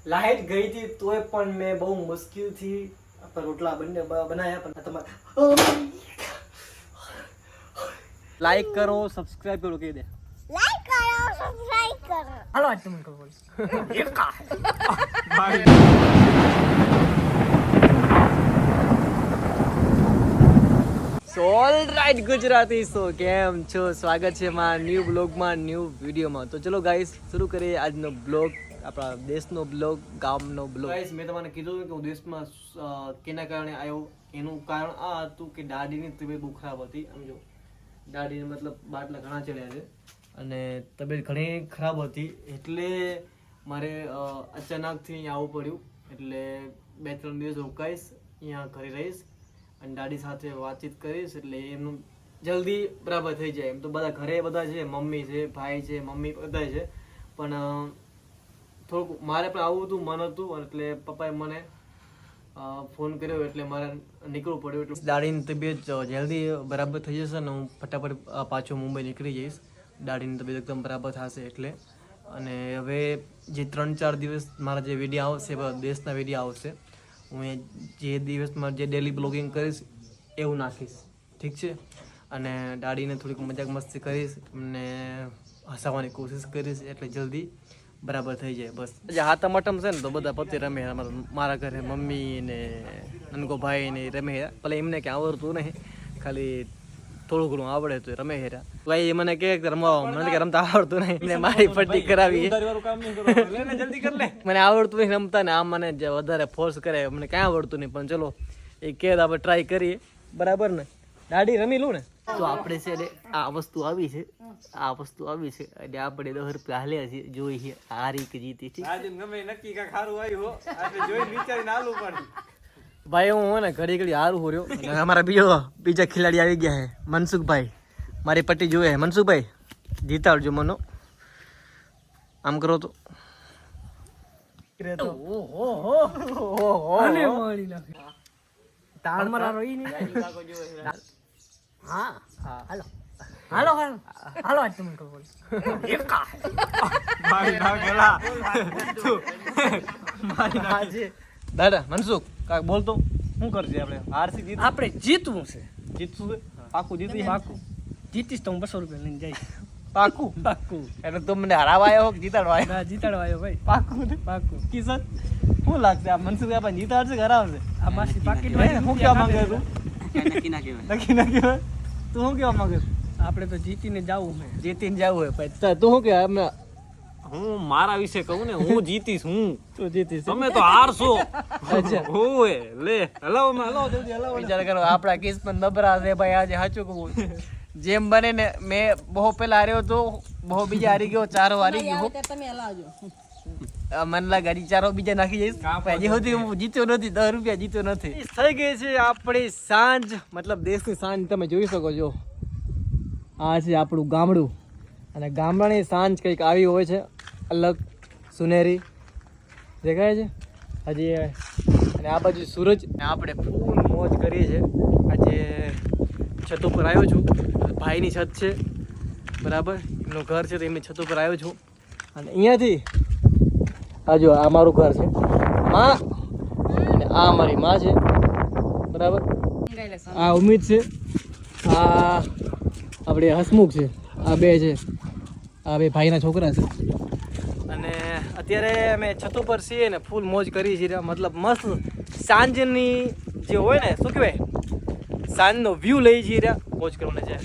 Light ગઈ હતી તોય પણ મેં બહુ મુશ્કેલથી આપણા રોટલા બનાવ્યા પણ તમારે લાઈક કરો સબસ્ક્રાઇબ કરો કહી દે લાઈક કરો સબસ્ક્રાઇબ કરો હાલો આજ તમે કહો સો ઓલરાઈટ ગુજરાતી સો કેમ છો સ્વાગત છે મારા ન્યૂ બ્લોગમાં ન્યૂ વિડીયોમાં તો ચલો ગાઈસ શરૂ કરીએ આજનો બ્લોગ આપણા દેશનો બ્લોગ ગામનો બ્લોગ ગાઈસ મેં તમને કીધું કે હું દેશમાં કેના કારણે આવ્યો એનું કારણ આ હતું કે દાદીની તબિયત બહુ ખરાબ હતી સમજો દાદીને મતલબ બાટલા ઘણા ચડ્યા છે અને તબિયત ઘણી ખરાબ હતી એટલે મારે અચાનકથી અહીંયા આવવું પડ્યું એટલે 2-3 દિવસ રોકાઈશ અહીંયા ઘરે રહીશ અને દાદી સાથે વાતચીત કરીશ એટલે એમનું જલ્દી બરાબર થઈ જાય એમ તો બધા ઘરે બધા છે મમ્મી છે ભાઈ છે મમ્મી બધા છે પણ થોડુંક મારે પણ આવું હતું મન હતું એટલે પપ્પાએ મને ફોન કર્યો એટલે મારે નીકળવું પડ્યું એટલે દાદીની તબિયત જલ્દી બરાબર થઈ જશે ને હું ફટાફટ પાછો મુંબઈ નીકળી જઈશ દાદીની તબિયત એકદમ બરાબર થશે એટલે અને હવે જે 3-4 દિવસ મારા જે વિડીયો આવશે દેશના વિડીયો આવશે હું જે દિવસમાં જે ડેલી બ્લોગિંગ કરીશ એવું નાખીશ ઠીક છે અને દાદીને થોડીક મજાક મસ્તી કરીશ અને હસાવવાની કોશિશ કરીશ એટલે જલ્દી બરાબર થઈ જાય બસ જે હાથમ અટમ છે ને તો બધા પોતે રમે મારા ઘરે મમ્મી ને નનકો ભાઈ ને રમે ભલે એમને ક્યાં આવડતું નહીં ખાલી થોડું ઘણું આવડે તો રમે હેરા ભાઈ મને કે રમવા મને કે રમતા આવડતું નહીં મારી પટ્ટી કરાવી મને આવડતું નહીં રમતા ને આમ મને વધારે ફોર્સ કરે મને ક્યાં આવડતું નહીં પણ ચલો એ કે આપણે ટ્રાય કરીએ બરાબર ને દાડી રમી લઉં ને તો આપણે છે આ વસ્તુ આવી છે એટલે આપણે 10 રૂપિયા હાલ્યા છે જોઈ છે હારી કે જીતી છે ભાઈ હું ને ઘડી હારું હોર્યો અને અમારા બીજા ખેલાડી આવી ગયા છે મનસુખભાઈ મારી પટ્ટી જોવે મનસુખભાઈ જીતાડજો મનો આમ કરો તો દાદા મનસુખ કાક બોલતો શું કરશે આપણે હારસી જીત આપણે જીતવું છે પાકું જીતીશ તો હું 200 રૂપિયા લઈને જઈશ પાકું એટલે તું મને હરાવા આવ્યો કે જીતાડવા આવ્યો ભાઈ પાકું કિશન શું લાગશે આ મનસુખ આપણે જીતાડશે કે હરાવશે આ માસી પાકીટ શું કહેવા માંગે તું નક્કી ના કહેવાય તું શું કહેવા માંગે આપણે તો જીતીને જવું હોય પછી તું શું કહેવાય હું મારા વિશે કહું ને હું જીતીશ તમે તો હારશો વિચાર કરો આપણા કિસ્મત નબળા છે ભાઈ આજે સાચું કહું જેમ બને ને મેં બહુ પેલા હાર્યો તો બહુ બીજા હારી ગયો 4 હારી ગયો મને લાગે હજી 4 બીજા નાખી જઈશ હજી સુધી હું જીત્યો નથી 10 રૂપિયા જીત્યો નથી થઈ ગઈ છે આપણી સાંજ મતલબ દેશની સાંજ તમે જોઈ શકો છો આ છે આપણું ગામડું અને ગામડાની સાંજ કંઈક આવી હોય છે અલગ સુનેરી દેખાય છે હજી અને આ બાજુ સૂરજ આપણે ફૂલ મોજ કરીએ છીએ આજે છત ઉપર આવ્યો છું ભાઈની છત છે બરાબર એમનું ઘર છે તો એમની છત ઉપર આવ્યો છું અને અહીંયાથી આ જો આ મારું ઘર છે માં અને આ મારી માં છે બરાબર આ ઉમેદ છે આ આપણે હસમુખ છે આ બે છે આ બે ભાઈના છોકરા છે અને અત્યારે અમે છત ઉપર છીએ ને ફૂલ મોજ કરી છીએ મતલબ મસ્ત સાંજની જે હોય ને શું કહેવાય સાંજનો વ્યૂ લઈ જઈએ રહ્યા મોજ કરવાના છે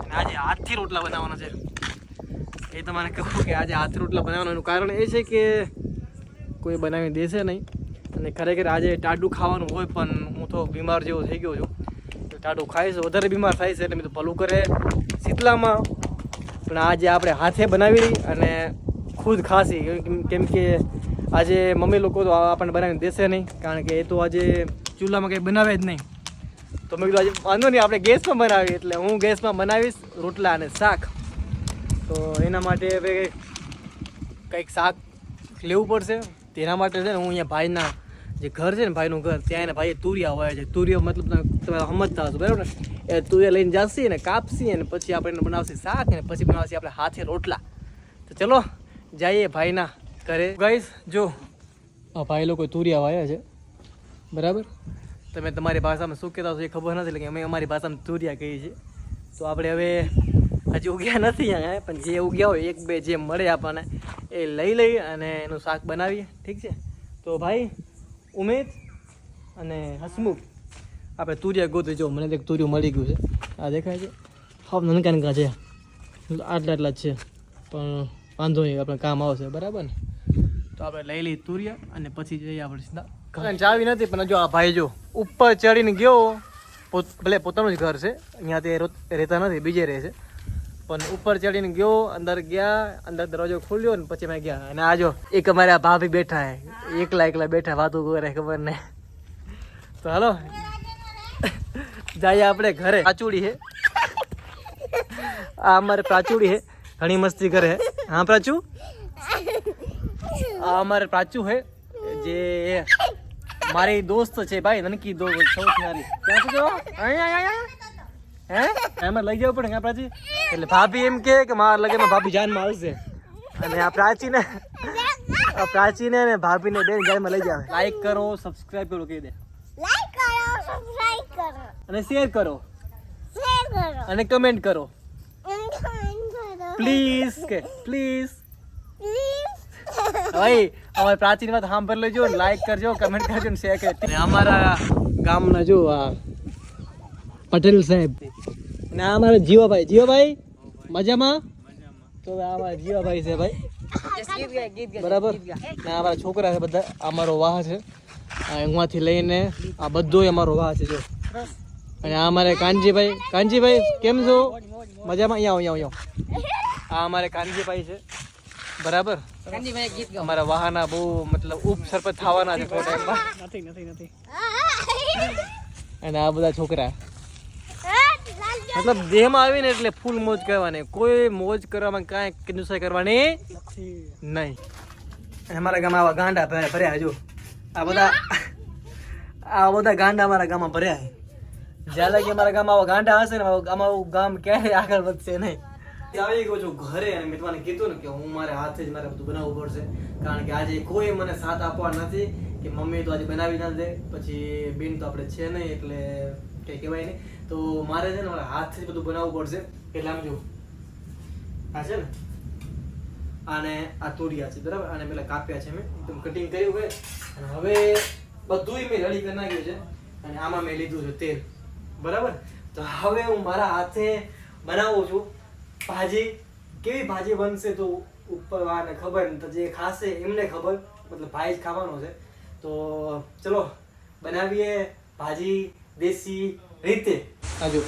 અને આજે હાથથી રોટલા બનાવવાના છે એ તમારે કહું કે આજે હાથથી રોટલા બનાવવાનું કારણ એ છે કે કોઈ બનાવી દેશે નહીં અને ખરેખર આજે ટાઢું ખાવાનું હોય પણ હું તો બીમાર જેવો થઈ ગયો છું તો ટાઢું ખાઈશ વધારે બીમાર થાય છે એટલે મેં તો ભલું કરે શીતલામાં પણ આજે આપણે હાથે બનાવી અને ખુદ ખાસી કેમ કે આજે મમ્મી લોકો તો આપણને બનાવીને દેશે નહીં કારણ કે એ તો આજે ચૂલામાં કંઈ બનાવે જ નહીં તો મેં કીધું આજે વાંધો નહીં આપણે ગેસમાં બનાવીએ એટલે હું ગેસમાં બનાવીશ રોટલા અને શાક તો એના માટે હવે કંઈક શાક લેવું પડશે તેના માટે છે ને હું અહીંયા ભાઈના જે ઘર છે ને ભાઈનું ઘર ત્યાં એને ભાઈએ તુરિયા હોય છે તુરિયા મતલબ તમે સમજતા હશો બરાબર ને એ તુરિયા લઈને જશે ને કાપશી અને પછી આપણે એને બનાવશે શાક ને પછી બનાવશે આપણે હાથે રોટલા તો ચલો જઈએ ભાઈના ઘરે ગાઈસ જો આ ભાઈ લોકો તુરિયા વાયા છે બરાબર. તમે તમારી ભાષામાં શું કહેતા છો એ ખબર નથી, એટલે કે અમે અમારી ભાષામાં તુરિયા કહીએ છીએ. તો આપણે હવે હજી ઉગ્યા નથી અહીંયા, પણ જે ઉગ્યા હોય એક બે જે મળે આપણને એ લઈ અને એનું શાક બનાવીએ. ઠીક છે. તો ભાઈ ઉમેદ અને હસમુખ આપણે તુરિયા ગોતી. જો મને એક તુરિયું મળી ગયું છે. આ દેખાય છે, હા નનકા છે, આટલા જ છે, પણ વાંધો નહીં, આપણે કામ આવશે બરાબર ને. તો આપણે લઈ લઈએ તુરિયા અને પછી જઈએ આપણે સીધા. ચાવી નથી, પણ જો આ ભાઈ જો ઉપર ચડીને ગયો, ભલે પોતાનું જ ઘર છે, અહીંયા તે રહેતા નથી, બીજે રહે છે, પણ ઉપર ચડીને ગયો, અંદર ગયા, અંદર દરવાજો ખોલ્યો ને પછી મેં ગયા. અને આ જો એક અમારા ભાભી બેઠા હે, એકલા બેઠા વાતો કરે, ખબર નહીં. તો હાલો જઈએ આપણે ઘરે. પ્રાચુડી હે, આ અમારે પ્રાચુડી હે, ઘણી મસ્તી કરે હે. હા પ્રાચુ, આ અમારે પ્રાચુ હે, જે મારી દોસ્ત છે ભાઈ, નનકી દોસ્ત સૌથી નાની. ક્યાં છો? હે એમાં લઈ જવું પડે પ્રાચી. એટલે ભાભી એમ કે મારા લગનમાં ભાભી જાનમાં આવશે, અને આ પ્રાચીને અને ભાભીને બે જાનમાં લઈ જાવે. લાઈક કરો, સબસ્ક્રાઇબ કરો, કહી દે. લાઈક કરો, સબસ્ક્રાઇબ કરો અને શેર કરો અને કમેન્ટ કરો અને કમેન્ટ કરો પ્લીઝ, કે પ્લીઝ. પ્લીઝ. ભાઈ અમારી પ્રાચીન વાત સાંભળ લેજો, લાઈક કરજો, કમેન્ટ કરજો ને શેર કરજો. અને અમારા ગામના જો આ પટેલ સાહેબ, અને આ અમારા જીવાભાઈ મજામાં. તો આ અમારા જીવાભાઈ છે ભાઈ, બરાબર. ને આ અમારા છોકરા છે બધા, અમારો વાહ છે. આ અહીંયાથી લઈને આ બધોય અમારો વાહ છે જો. અને આ અમારે કાનજીભાઈ કેમ છો? મજામાં? અહીંયા આ અમારે કાનજીભાઈ છે બરાબર. અમારા વાહના બહુ મતલબ ઉપસરપંચ થવાના છે થોડા ટાઈમમાં. નથી. અને આ બધા છોકરા મતલબ દેહમાં આવીને એટલે ફૂલ મોજ કરવાની, કોઈ મોજ કરવામાં કાંઈ કિન્નુસાઈ કરવાની નહીં. અને અમારા ગામમાં આવા ગાંડા ભર્યા જો, આ બધા ગાંડા અમારા ગામમાં ભર્યા છે. જ્યાં લગી અમારા ગામમાં આવા ગાંડા હશે ને, આવું ગામ ક્યારેય આગળ વધશે નહીં. આવી ગયો છું ઘરે, અને મેં તમને કીધું ને કે હું મારે હાથે જ મારે બધું બનાવવું પડશે, કારણ કે આજે કોઈ મને સાથ આપવા નથી, કે મમ્મી તો આજે બનાવી ના દે, પછી બેન તો આપણે છે નહીં, એટલે કંઈ કહેવાય નહીં. તો મારે છે ને મારા હાથથી જ બધું બનાવવું પડશે. એટલે આમ જો આ છે ને, આને આ તોડિયા છે બરાબર, આને પેલા કાપ્યા છે મેં, એકદમ કટિંગ કર્યું હોય. અને હવે બધું મેં રેડી કરી નાખ્યું છે, અને આમાં મેં લીધું છે તેલ બરાબર. તો હવે હું મારા હાથે બનાવું છું ભાજી. કેવી ભાજી બનશે તો ઉપર વાળાને ખબર, તો જે ખાશે એમને ખબર, મતલબ ભાઈ જ ખાવાનો છે. તો ચલો બનાવીએ ભાજી દેશી રીતે. આજો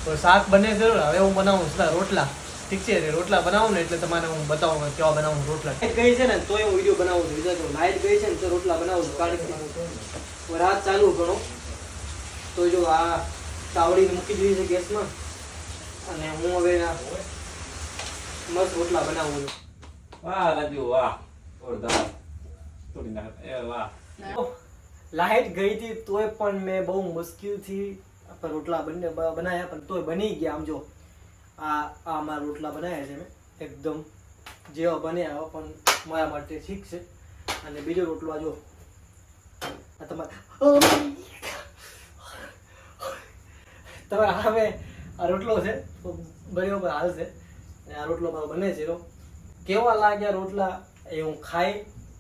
તો શાક બને જરૂર. હવે હું બનાવું સીધા રોટલા. ઠીક છે, રોટલા બનાવું ને એટલે તમારે હું બતાવું કેવા બનાવું રોટલા. લાઈટ ગઈ છે ને તો હું વિડીયો બનાવું છું, વિચારજો લાઈટ ગઈ છે ને તો રોટલા બનાવું છું. કારણ કે રાત ચાલુ ઘણો, તો જો આ તાવડી મૂકી દીધી છે ગેસમાં, અને હું હવે મસ્ત રોટલા બનાવું છું. વાહ રાજુ વાહ, જોરદાર. તોડી નાખ એ વાહ. લાઈટ ગઈ હતી તોય પણ મેં બહુ મુશ્કેલથી રોટલા બનાવ્યા, પણ તોય બની ગયા. આમ જો આ મારા રોટલા બનાવ્યા છે મેં, એકદમ જેવા બન્યા પણ મારા માટે ઠીક છે. અને બીજો રોટલો આ જો, આ તમારા હવે આ રોટલો છે તો બરાબર હાલશે. અને આ રોટલો મારો બને છે, કેવા લાગ્યા રોટલા એ હું ખાઈ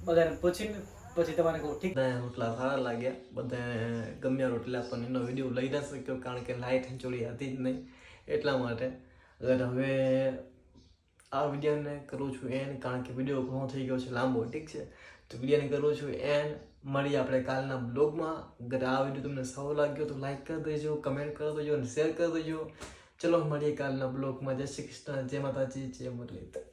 બધાને પૂછીને પછી તમારે કહું. ઠીક, રોટલા સારા લાગ્યા, બધા ગમ્યા રોટલા, પણ એનો વિડીયો લઈ ના શક્યો કારણ કે લાઈટ ચોરી હતી જ નહીં, એટલા માટે. હવે આ વિડીયોને કરું છું એન્ડ, કારણ કે વિડીયો ઘણો થઈ ગયો છે લાંબો. ઠીક છે, તો વિડીયોને કરું છું એન્ડ. મળીએ આપણે કાલના બ્લોગમાં. અગર આ વિડીયો તમને સારો લાગ્યો તો લાઈક કરી દેજો, કમેન્ટ કરી દેજો અને શેર કરી દેજો. ચલો મળીએ કાલના બ્લોગમાં. જય શ્રી કૃષ્ણ, જય માતાજી, જય મુરલીધર.